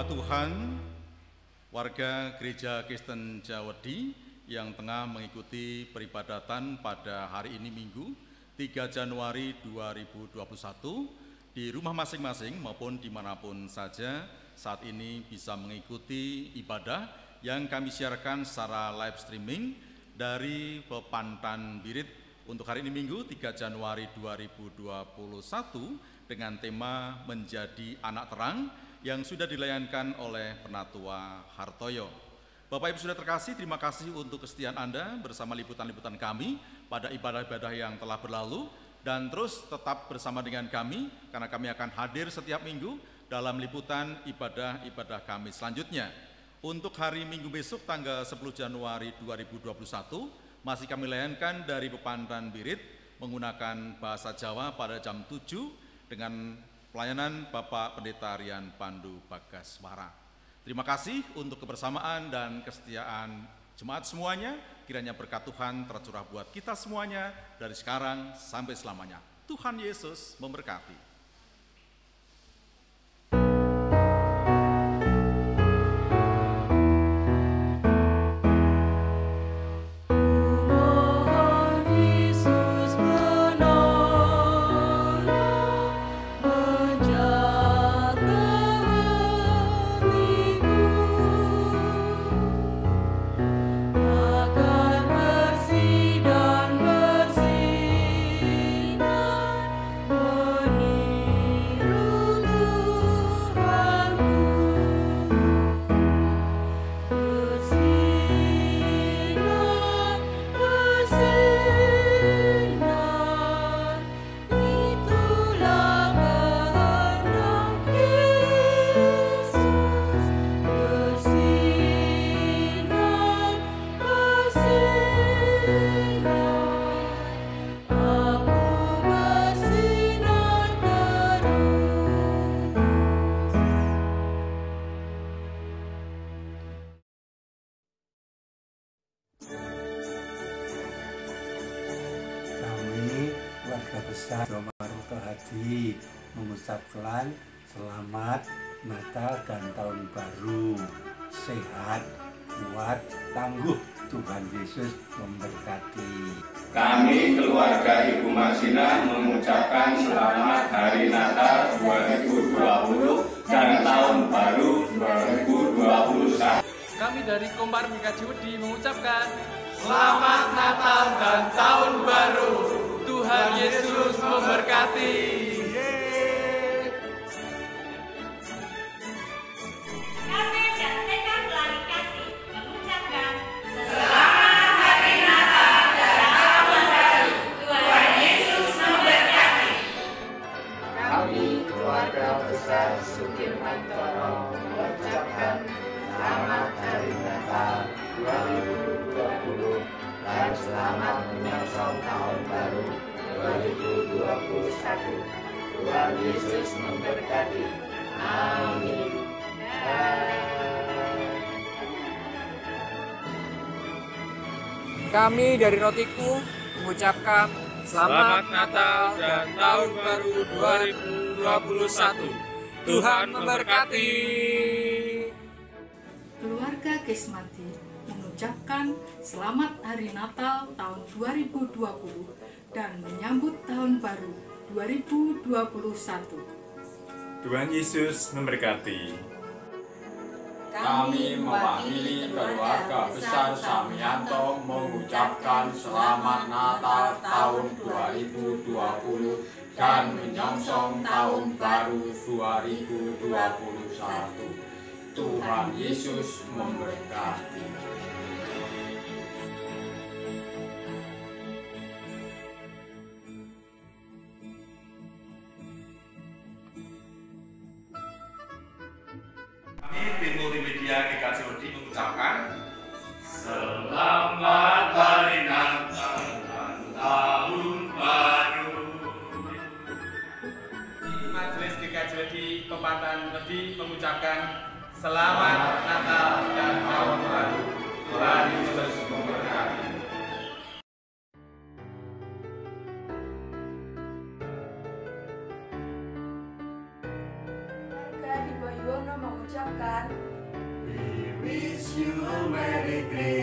Tuhan, warga Gereja Kristen Jawedi yang tengah mengikuti peribadatan pada hari ini Minggu 3 Januari 2021 di rumah masing-masing maupun dimanapun saja saat ini bisa mengikuti ibadah yang kami siarkan secara live streaming dari Pepantan Birit untuk hari ini Minggu 3 Januari 2021 dengan tema Menjadi Anak Terang yang sudah dilayankan oleh Penatua Hartoyo. Bapak Ibu sudah terkasih, terima kasih untuk kesetiaan Anda bersama liputan-liputan kami pada ibadah-ibadah yang telah berlalu, dan terus tetap bersama dengan kami karena kami akan hadir setiap minggu dalam liputan ibadah-ibadah kami selanjutnya. Untuk hari Minggu besok tanggal 10 Januari 2021 masih kami layankan dari Pepandan Birit menggunakan bahasa Jawa pada jam 7 dengan pelayanan Bapak Pendeta Rian Pandu Bagaswara. Terima kasih untuk kebersamaan dan kesetiaan jemaat semuanya. Kiranya berkat Tuhan tercurah buat kita semuanya dari sekarang sampai selamanya. Tuhan Yesus memberkati. Mengucapkan selamat Natal dan Tahun Baru, sehat, kuat, tangguh. Tuhan Yesus memberkati. Kami keluarga Ibu Masina mengucapkan selamat Hari Natal 2020 dan Tahun Baru 2021. Kami dari Kompar Mikajudi mengucapkan selamat Natal dan Tahun Baru. Tuhan Yesus memberkati. Sukirmantoro mengucapkan selamat Hari Natal 2020 dan selamat menyongsong Tahun Baru 2021. Tuhan Yesus memberkati. Amin. Kami dari Rotiku mengucapkan selamat Natal dan Tahun Baru 2021. Tuhan memberkati. Keluarga Kesmati mengucapkan selamat Hari Natal tahun 2020 dan menyambut Tahun Baru 2021. Tuhan Yesus memberkati. Kami mewakili keluarga besar Samianto mengucapkan selamat Natal tahun 2020 dan menyongsong Tahun Baru 2021. Tuhan Yesus memberkati. Kami tim multimedia GKJOD mengucapkan selamat Hari Natal dan Tahun Baru. Majelis GKJOD Pepandan Ledi mengucapkan selamat Natal dan Tahun Baru. Tuhan Yesus memberkati. Keluarga di Boyono mengucapkan We wish you a Merry Christmas.